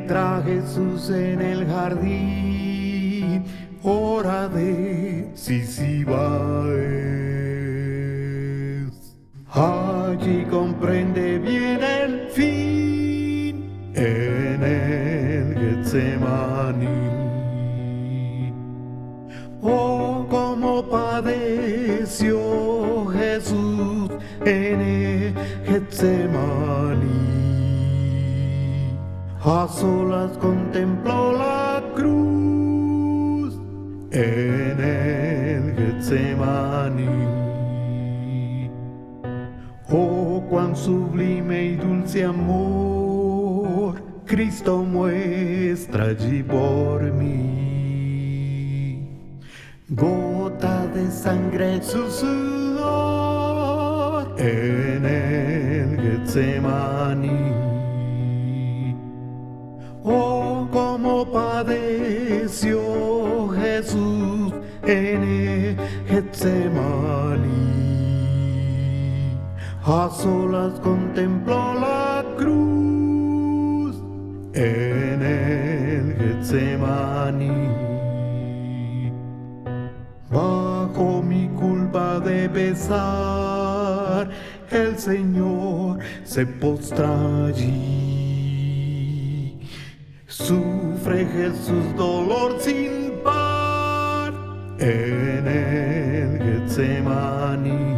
Entra Jesús en el jardín, hora de Sisibaes. Allí comprende bien el fin en el Getsemaní. Oh, cómo padeció Jesús en el Getsemaní. A solas contempló la cruz en el Getsemaní. Oh, cuán sublime y dulce amor Cristo muestra allí por mí. Gota de sangre su sudor en el Getsemaní. Oh, cómo padeció Jesús en el Getsemaní. A solas contempló la cruz en el Getsemaní. Bajo mi culpa de pesar, el Señor se postra allí. Sufre Jesús dolor sin par en el Getsemaní.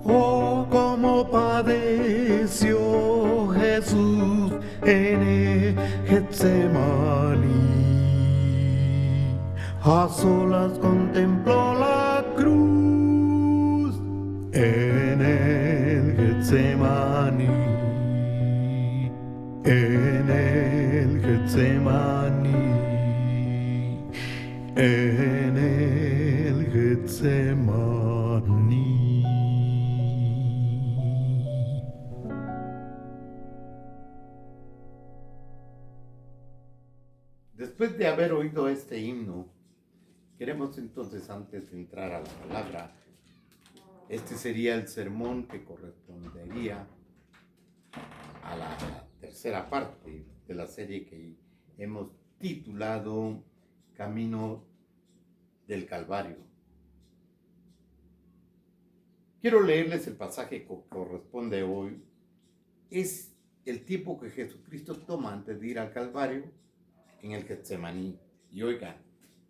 Oh, cómo padeció Jesús en el Getsemaní. A solas contempló la cruz en el Getsemaní. En el Getsemaní, en el Getsemaní. Después de haber oído este himno, queremos entonces, antes de entrar a la palabra, este sería el sermón que correspondería a la tercera parte de la serie que hemos titulado Camino del Calvario. Quiero leerles el pasaje que corresponde hoy. Es el tiempo que Jesucristo toma antes de ir al Calvario en el Getsemaní. Y oigan,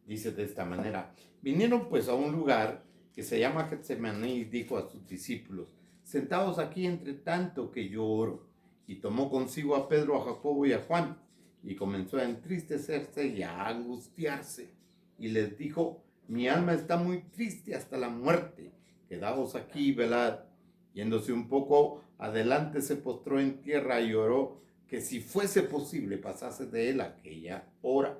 dice de esta manera: vinieron pues a un lugar que se llama Getsemaní y dijo a sus discípulos: sentaos aquí entre tanto que yo oro. Y tomó consigo a Pedro, a Jacobo y a Juan, y comenzó a entristecerse y a angustiarse. Y les dijo: mi alma está muy triste hasta la muerte, quedaos aquí y velad. Yéndose un poco adelante, se postró en tierra y oró que si fuese posible pasase de él aquella hora.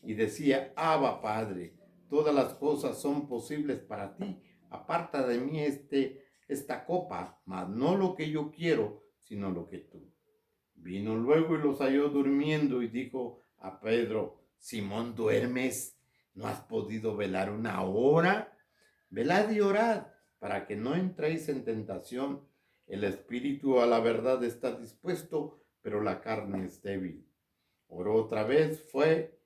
Y decía: Abba, Padre, todas las cosas son posibles para ti. Aparta de mí esta copa, mas no lo que yo quiero, sino lo que tú. Vino luego y los halló durmiendo y dijo a Pedro: Simón, ¿duermes? ¿No has podido velar una hora? Velad y orad, para que no entréis en tentación. El espíritu a la verdad está dispuesto, pero la carne es débil. Oró otra vez fue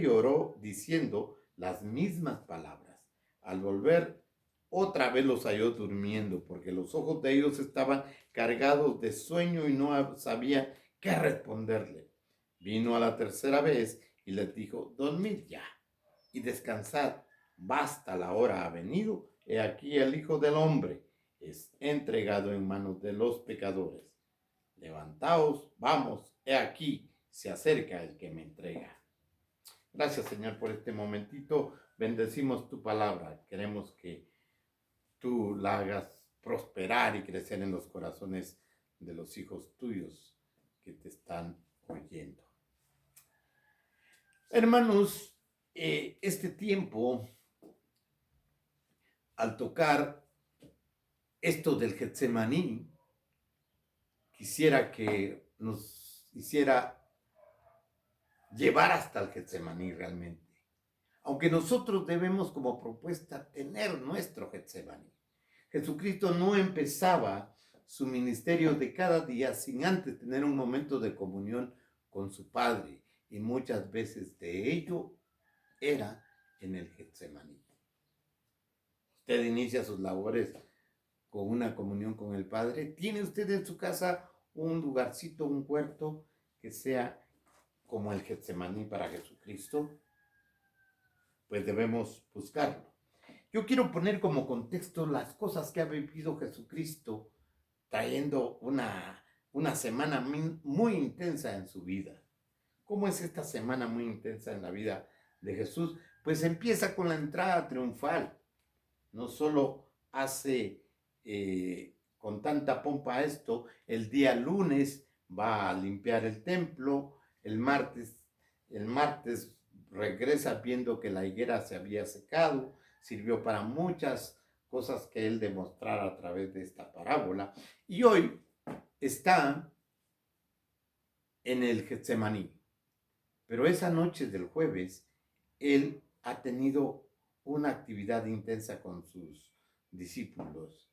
y oró diciendo las mismas palabras. Al volver, otra vez los halló durmiendo, porque los ojos de ellos estaban cargados de sueño y no sabían qué responderle. Vino a la tercera vez y les dijo: dormid ya y descansad, basta, la hora ha venido. He aquí el Hijo del Hombre es entregado en manos de los pecadores. Levantaos, vamos, he aquí, se acerca el que me entrega. Gracias, Señor, por este momentito. Bendecimos tu palabra. Queremos que tú la hagas prosperar y crecer en los corazones de los hijos tuyos que te están oyendo. Hermanos, este tiempo, al tocar esto del Getsemaní, quisiera que nos hiciera llevar hasta el Getsemaní realmente. Aunque nosotros debemos como propuesta tener nuestro Getsemaní. Jesucristo no empezaba su ministerio de cada día sin antes tener un momento de comunión con su Padre. Y muchas veces de ello era en el Getsemaní. Usted inicia sus labores con una comunión con el Padre. ¿Tiene usted en su casa un lugarcito, un huerto que sea como el Getsemaní para Jesucristo? Pues debemos buscarlo. Yo quiero poner como contexto las cosas que ha vivido Jesucristo trayendo una semana muy intensa en su vida. ¿Cómo es esta semana muy intensa en la vida de Jesús? Pues empieza con la entrada triunfal. No solo hace con tanta pompa esto, el día lunes va a limpiar el templo, el martes regresa viendo que la higuera se había secado, sirvió para muchas cosas que él demostrara a través de esta parábola, y hoy está en el Getsemaní. Pero esa noche del jueves, él ha tenido una actividad intensa con sus discípulos.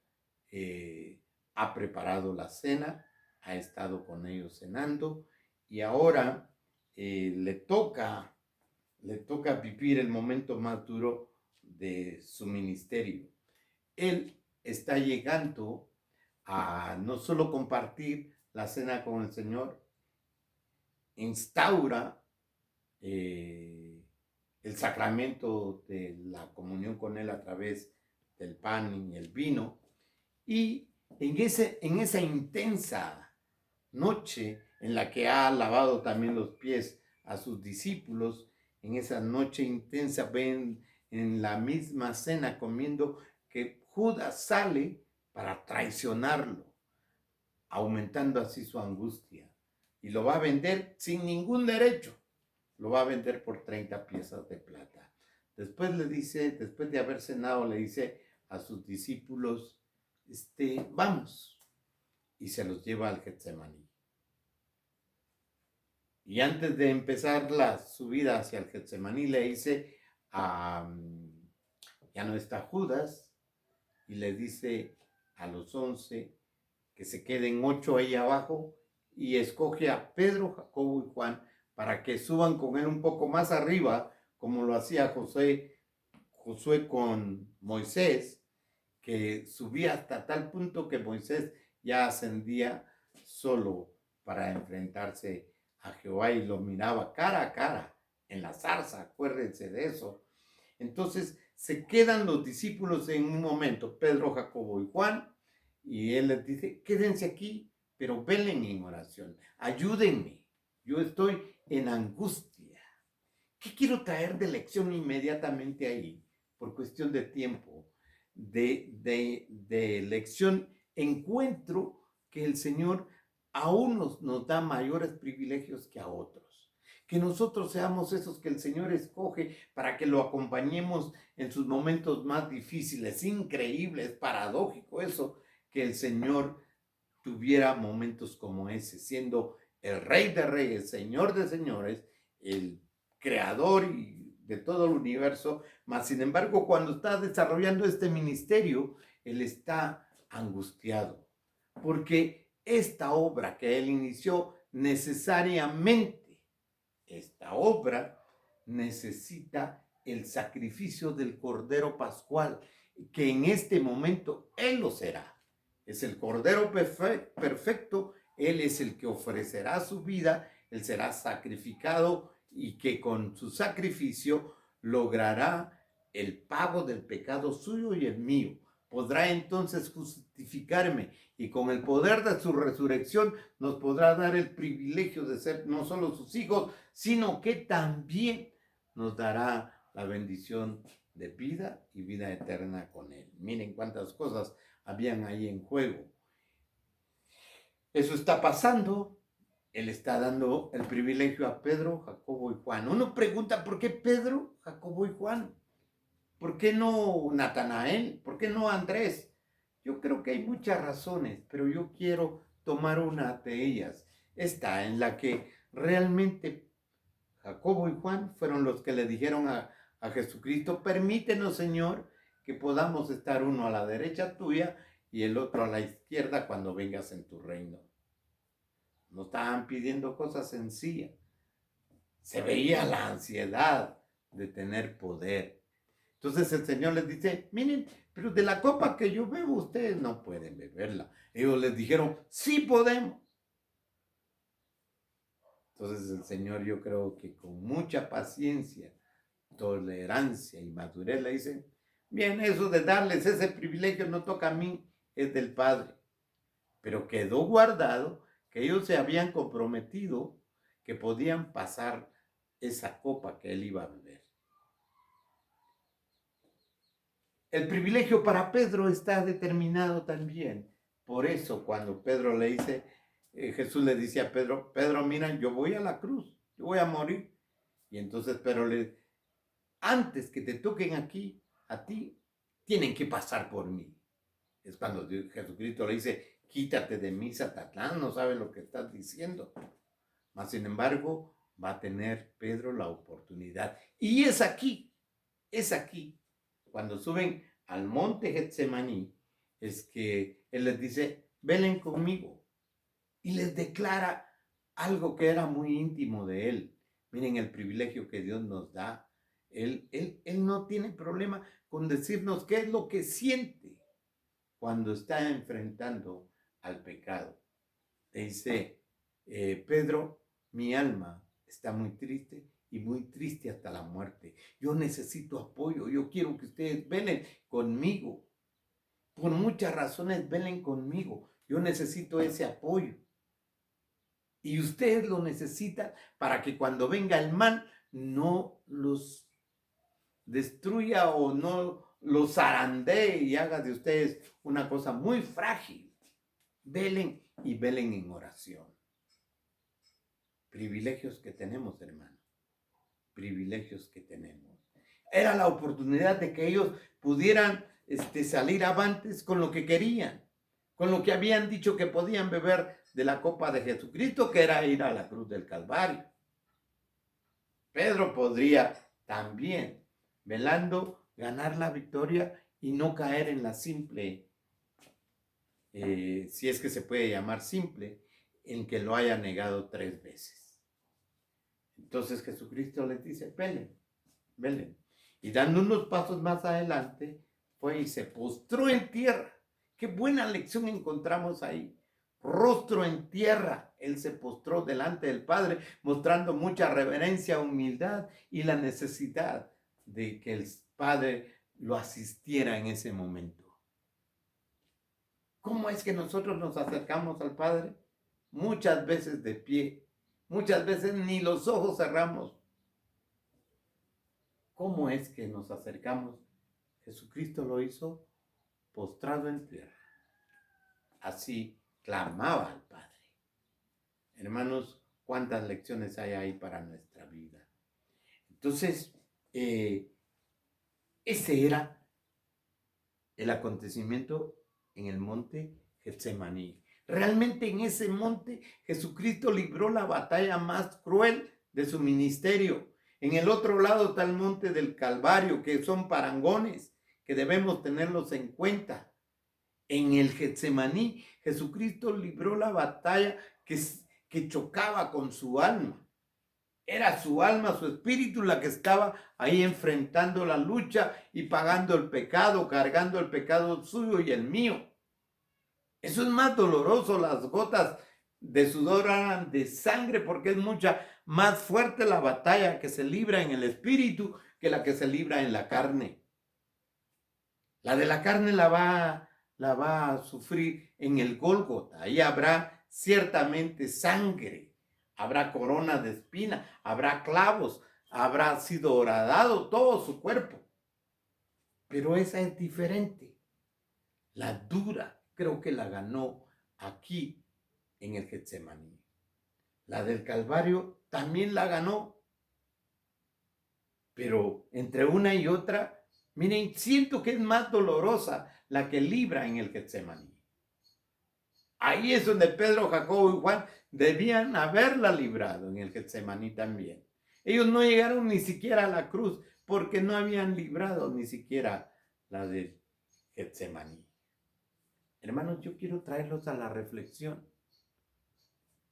Ha preparado la cena, ha estado con ellos cenando y ahora le toca vivir el momento más duro de su ministerio. Él está llegando a no solo compartir la cena con el Señor, instaura el sacramento de la comunión con Él a través del pan y el vino, y en esa intensa noche en la que ha lavado también los pies a sus discípulos, en esa noche intensa ven en la misma cena comiendo que Judas sale para traicionarlo, aumentando así su angustia, y lo va a vender sin ningún derecho. Lo va a vender por 30 piezas de plata. Después le dice, después de haber cenado, le dice a sus discípulos, vamos, y se los lleva al Getsemaní. Y antes de empezar la subida hacia el Getsemaní, le dice, ya no está Judas, y le dice a los 11 que se queden 8 ahí abajo, y escoge a Pedro, Jacobo y Juan, para que suban con él un poco más arriba, como lo hacía Josué con Moisés, que subía hasta tal punto que Moisés ya ascendía solo para enfrentarse a Jehová y lo miraba cara a cara en la zarza, acuérdense de eso. Entonces se quedan los discípulos en un momento, Pedro, Jacobo y Juan, y él les dice, quédense aquí, pero velen en oración, ayúdenme, yo estoy en angustia. ¿Qué quiero traer de lección inmediatamente ahí? Por cuestión de tiempo, de lección, encuentro que el Señor aún nos da mayores privilegios que a otros. Que nosotros seamos esos que el Señor escoge para que lo acompañemos en sus momentos más difíciles. Increíble, es paradójico eso, que el Señor tuviera momentos como ese, siendo el Rey de Reyes, Señor de Señores, el Creador de todo el universo, mas sin embargo cuando está desarrollando este ministerio, Él está angustiado, porque esta obra que Él inició necesariamente, esta obra necesita el sacrificio del Cordero Pascual, que en este momento Él lo será. Es el Cordero perfecto, Él es el que ofrecerá su vida, Él será sacrificado y que con su sacrificio logrará el pago del pecado suyo y el mío. Podrá entonces justificarme y con el poder de su resurrección nos podrá dar el privilegio de ser no solo sus hijos, sino que también nos dará la bendición de vida y vida eterna con Él. Miren cuántas cosas habían ahí en juego. Eso está pasando. Él está dando el privilegio a Pedro, Jacobo y Juan. Uno pregunta, ¿por qué Pedro, Jacobo y Juan? ¿Por qué no Natanael? ¿Por qué no Andrés? Yo creo que hay muchas razones, pero yo quiero tomar una de ellas. Esta en la que realmente Jacobo y Juan fueron los que le dijeron a Jesucristo, permítenos, Señor, que podamos estar uno a la derecha tuya y el otro a la izquierda cuando vengas en tu reino. No estaban pidiendo cosas sencillas. Se veía la ansiedad de tener poder. Entonces el Señor les dice, miren, pero de la copa que yo bebo, ustedes no pueden beberla. Ellos les dijeron, sí podemos. Entonces el Señor, yo creo que con mucha paciencia, tolerancia y madurez le dice, bien, eso de darles ese privilegio no toca a mí, es del Padre. Pero quedó guardado que ellos se habían comprometido que podían pasar esa copa que él iba a beber. El privilegio para Pedro está determinado también. Por eso cuando Pedro le dice, Jesús le dice a Pedro, Pedro, mira, yo voy a la cruz, yo voy a morir. Y entonces Pedro le, antes que te toquen aquí, a ti, tienen que pasar por mí. Es cuando Jesucristo le dice, quítate de mí, Satanás, no sabes lo que estás diciendo. Mas, sin embargo, va a tener Pedro la oportunidad. Y es aquí, cuando suben al monte Getsemaní, es que él les dice, velen conmigo. Y les declara algo que era muy íntimo de él. Miren el privilegio que Dios nos da. Él no tiene problema con decirnos qué es lo que siente cuando está enfrentando al pecado. Le dice, Pedro, mi alma está muy triste y muy triste hasta la muerte. Yo necesito apoyo, yo quiero que ustedes velen conmigo. Por muchas razones velen conmigo. Yo necesito ese apoyo. Y ustedes lo necesitan para que cuando venga el mal no los destruya o no los zarandee y haga de ustedes una cosa muy frágil. Velen y velen en oración. Privilegios que tenemos, hermano. Privilegios que tenemos. Era la oportunidad de que ellos pudieran salir avantes con lo que querían, con lo que habían dicho que podían beber de la copa de Jesucristo, que era ir a la cruz del Calvario. Pedro podría también, velando, ganar la victoria y no caer en la simple, si es que se puede llamar simple, en que lo haya negado 3 veces. Entonces Jesucristo les dice, velen, velen. Y dando unos pasos más adelante, fue y se postró en tierra. Qué buena lección encontramos ahí. Rostro en tierra, él se postró delante del Padre, mostrando mucha reverencia, humildad y la necesidad de que el Padre lo asistiera en ese momento. ¿Cómo es que nosotros nos acercamos al Padre? Muchas veces de pie, muchas veces ni los ojos cerramos. ¿Cómo es que nos acercamos? Jesucristo lo hizo postrado en tierra. Así clamaba al Padre. Hermanos, cuántas lecciones hay ahí para nuestra vida. Entonces, ese era el acontecimiento en el monte Getsemaní. Realmente en ese monte Jesucristo libró la batalla más cruel de su ministerio. En el otro lado está el monte del Calvario, que son parangones, que debemos tenerlos en cuenta. En el Getsemaní, Jesucristo libró la batalla que chocaba con su alma. Era su alma, su espíritu la que estaba ahí enfrentando la lucha y pagando el pecado, cargando el pecado suyo y el mío. Eso es más doloroso, las gotas de sudor eran de sangre porque es mucha más fuerte la batalla que se libra en el espíritu que la que se libra en la carne. La de la carne la va a sufrir en el Gólgota. Ahí habrá ciertamente sangre, habrá corona de espina, habrá clavos, habrá sido horadado todo su cuerpo. Pero esa es diferente. La dura creo que la ganó aquí en el Getsemaní. La del Calvario también la ganó. Pero entre una y otra, miren, siento que es más dolorosa la que libra en el Getsemaní. Ahí es donde Pedro, Jacobo y Juan debían haberla librado en el Getsemaní también. Ellos no llegaron ni siquiera a la cruz porque no habían librado ni siquiera la del Getsemaní. Hermanos, yo quiero traerlos a la reflexión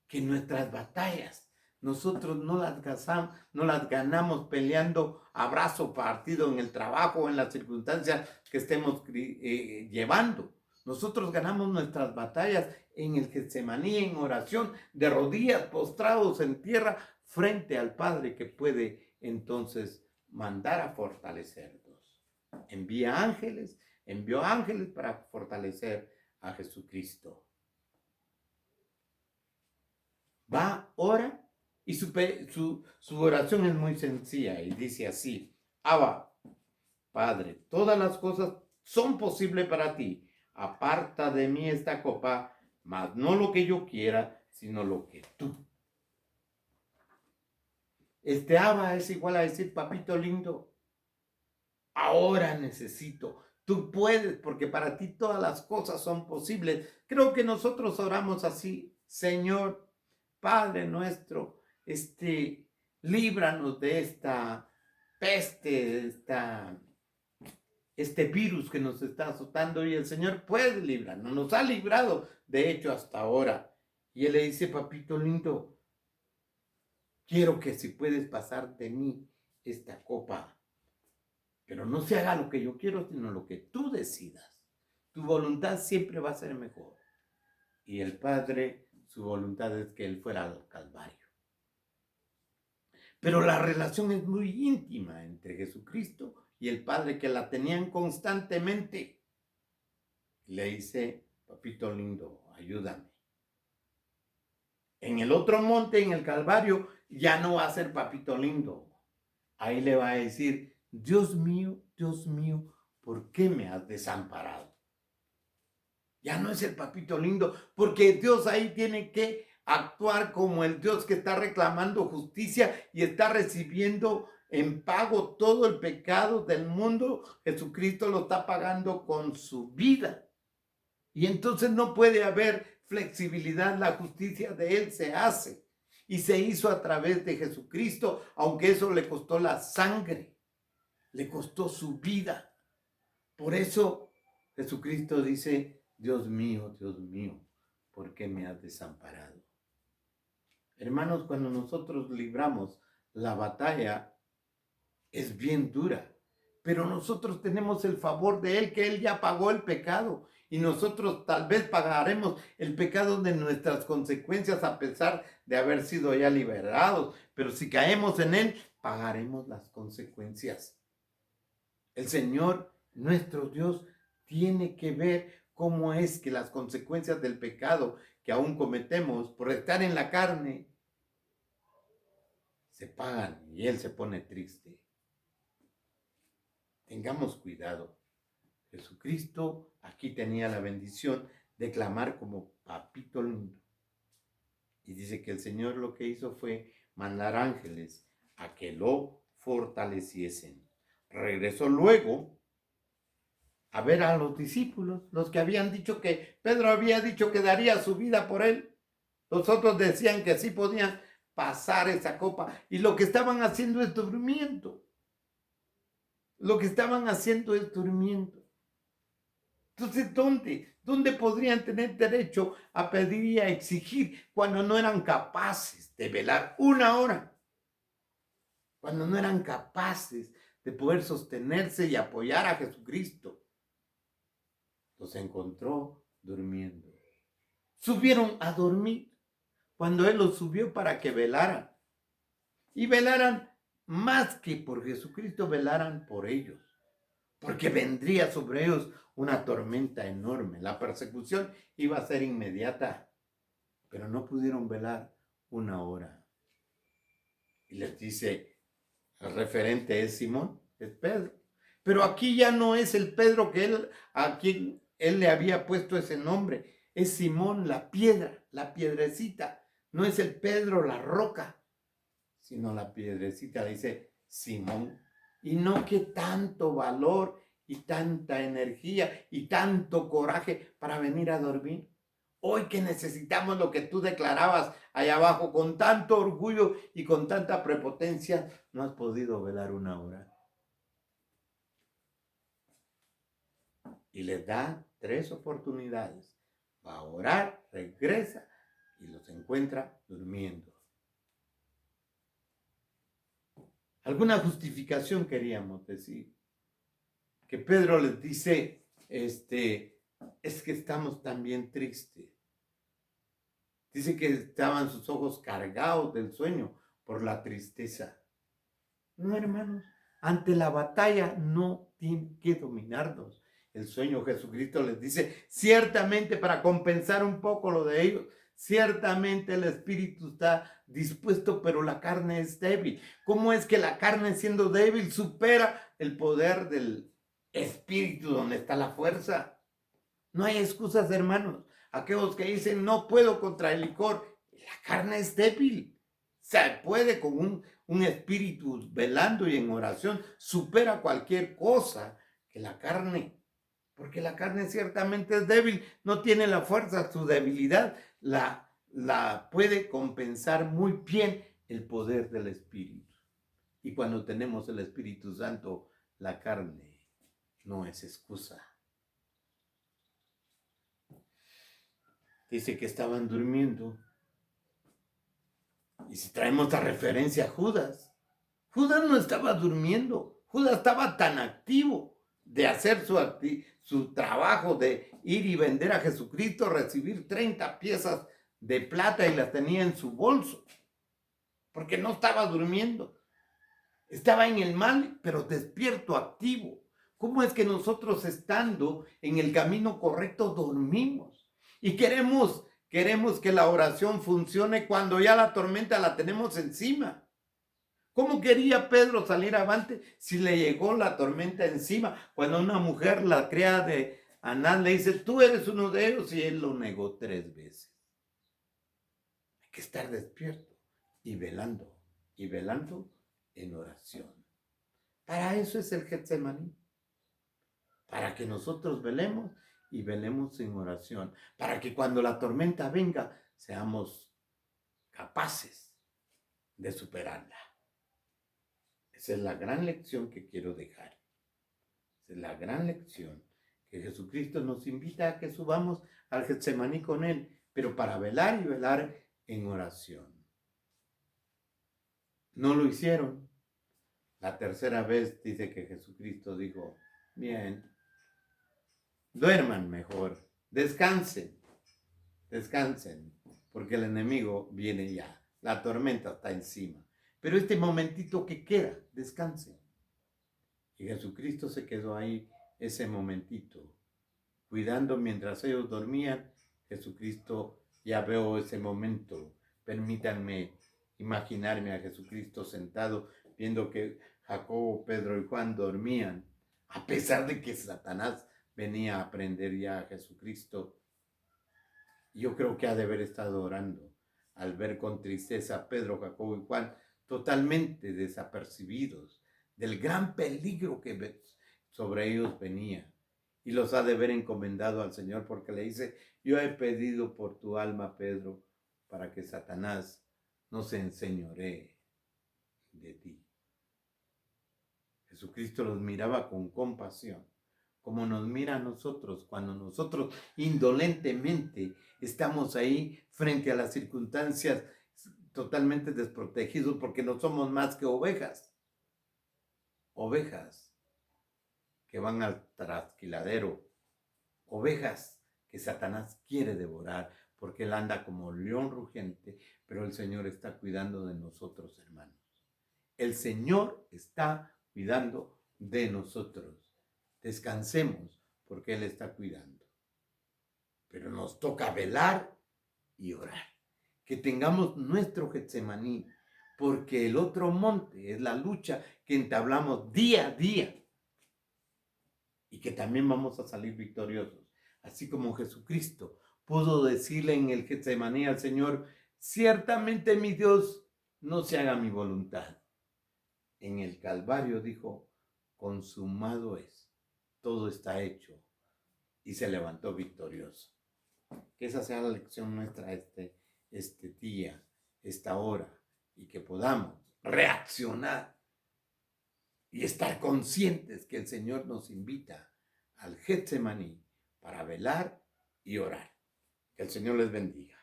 que nuestras batallas nosotros no las ganamos peleando a brazo partido en el trabajo o en las circunstancias que estemos llevando. Nosotros ganamos nuestras batallas en el Getsemaní, en oración, de rodillas, postrados en tierra, frente al Padre que puede entonces mandar a fortalecernos. Envió ángeles para fortalecer a Jesucristo. Va, ora, y su oración es muy sencilla y dice así: Abba, Padre, todas las cosas son posibles para ti. Aparta de mí esta copa, mas no lo que yo quiera, sino lo que tú. Este Abba es igual a decir: papito lindo, ahora necesito. Tú puedes, porque para ti todas las cosas son posibles. Creo que nosotros oramos así: Señor, Padre nuestro, líbranos de esta peste, este virus que nos está azotando, y el Señor puede librarnos, nos ha librado, de hecho, hasta ahora. Y Él le dice: papito lindo, quiero que si puedes pasar de mí esta copa, pero no se haga lo que yo quiero, sino lo que tú decidas. Tu voluntad siempre va a ser mejor. Y el Padre, su voluntad es que Él fuera al Calvario. Pero la relación es muy íntima entre Jesucristo y el Padre, que la tenían constantemente. Le dice: papito lindo, ayúdame. En el otro monte, en el Calvario, ya no va a ser papito lindo. Ahí le va a decir: Dios mío, ¿por qué me has desamparado? Ya no es el papito lindo, porque Dios ahí tiene que actuar como el Dios que está reclamando justicia y está recibiendo en pago todo el pecado del mundo. Jesucristo lo está pagando con su vida. Y entonces no puede haber flexibilidad. La justicia de Él se hace y se hizo a través de Jesucristo, aunque eso le costó la sangre, le costó su vida. Por eso Jesucristo dice: Dios mío, ¿por qué me has desamparado? Hermanos, cuando nosotros libramos la batalla, es bien dura, pero nosotros tenemos el favor de Él, que Él ya pagó el pecado, y nosotros tal vez pagaremos el pecado de nuestras consecuencias a pesar de haber sido ya liberados, pero si caemos en Él, pagaremos las consecuencias. El Señor, nuestro Dios, tiene que ver cómo es que las consecuencias del pecado que aún cometemos por estar en la carne se pagan, y Él se pone triste. Tengamos cuidado. Jesucristo aquí tenía la bendición de clamar como papito lindo. Y dice que el Señor lo que hizo fue mandar ángeles a que lo fortaleciesen. Regresó luego a ver a los discípulos, los que habían dicho que Pedro había dicho que daría su vida por él. Los otros decían que sí podían pasar esa copa, y lo que estaban haciendo es durmiendo. Entonces, ¿dónde podrían tener derecho a pedir y a exigir cuando no eran capaces de velar una hora? Cuando no eran capaces de poder sostenerse y apoyar a Jesucristo. Los encontró durmiendo. Subieron a dormir cuando Él los subió para que velaran. Y velaran más que por Jesucristo, velaran por ellos. Porque vendría sobre ellos una tormenta enorme. La persecución iba a ser inmediata. Pero no pudieron velar una hora. Y les dice, el referente es Simón, es Pedro. Pero aquí ya no es el Pedro a quien Él le había puesto ese nombre. Es Simón, la piedra, la piedrecita. No es el Pedro, la roca, sino la piedrecita. Dice Simón. Y no que tanto valor y tanta energía y tanto coraje para venir a dormir. Hoy que necesitamos lo que tú declarabas allá abajo con tanto orgullo y con tanta prepotencia, no has podido velar una hora. y les da 3 oportunidades. Va a orar, regresa y los encuentra durmiendo. ¿Alguna justificación queríamos decir? Que Pedro les dice, es que estamos también tristes. Dice que estaban sus ojos cargados del sueño por la tristeza. No, hermanos, ante la batalla no tiene que dominarnos el sueño. Jesucristo les dice, ciertamente para compensar un poco lo de ellos, ciertamente el espíritu está dispuesto, pero la carne es débil. ¿Cómo es que la carne, siendo débil, supera el poder del espíritu donde está la fuerza? No hay excusas, hermanos. Aquellos que dicen, no puedo contra el licor, la carne es débil. Se puede con un espíritu velando y en oración, supera cualquier cosa que la carne. Porque la carne ciertamente es débil, no tiene la fuerza, su debilidad la puede compensar muy bien el poder del Espíritu. Y cuando tenemos el Espíritu Santo, la carne no es excusa. Dice que estaban durmiendo. Y si traemos la referencia a Judas, Judas no estaba durmiendo. Judas estaba tan activo de hacer su trabajo de ir y vender a Jesucristo, recibir 30 piezas de plata y las tenía en su bolso. Porque no estaba durmiendo. Estaba en el mal, pero despierto, activo. ¿Cómo es que nosotros, estando en el camino correcto, dormimos? Y queremos que la oración funcione cuando ya la tormenta la tenemos encima. ¿Cómo quería Pedro salir avante si le llegó la tormenta encima? Cuando una mujer, la criada de Anás, le dice, tú eres uno de ellos, y él lo negó 3 veces. Hay que estar despierto y velando en oración. Para eso es el Getsemaní. Para que nosotros velemos y velemos en oración. Para que cuando la tormenta venga, seamos capaces de superarla. Esa es la gran lección que quiero dejar. Esa es la gran lección que Jesucristo nos invita a que subamos al Getsemaní con Él, pero para velar y velar en oración. No lo hicieron. La tercera vez dice que Jesucristo dijo, bien, duerman mejor, descansen, porque el enemigo viene ya, la tormenta está encima. Pero este momentito que queda, descansen. Y Jesucristo se quedó ahí ese momentito, cuidando mientras ellos dormían. Jesucristo, ya veo ese momento. Permítanme imaginarme a Jesucristo sentado, viendo que Jacobo, Pedro y Juan dormían, a pesar de que Satanás venía a prender ya a Jesucristo. Yo creo que ha de haber estado orando al ver con tristeza a Pedro, Jacobo y Juan totalmente desapercibidos del gran peligro que sobre ellos venía. Y los ha de haber encomendado al Señor, porque le dice, yo he pedido por tu alma, Pedro, para que Satanás no se enseñoree de ti. Jesucristo los miraba con compasión, como nos mira a nosotros cuando nosotros indolentemente estamos ahí frente a las circunstancias, totalmente desprotegidos, porque no somos más que ovejas que van al trasquiladero, ovejas que Satanás quiere devorar, porque él anda como león rugiente, pero el Señor está cuidando de nosotros, hermanos. El Señor está cuidando de nosotros. Descansemos, porque Él está cuidando. Pero nos toca velar y orar. Que tengamos nuestro Getsemaní, porque el otro monte es la lucha que entablamos día a día. Y que también vamos a salir victoriosos. Así como Jesucristo pudo decirle en el Getsemaní al Señor, ciertamente mi Dios, no se haga mi voluntad. En el Calvario dijo, consumado es, todo está hecho, y se levantó victorioso. Que esa sea la lección nuestra este día, esta hora, y que podamos reaccionar y estar conscientes que el Señor nos invita al Getsemaní para velar y orar. Que el Señor les bendiga.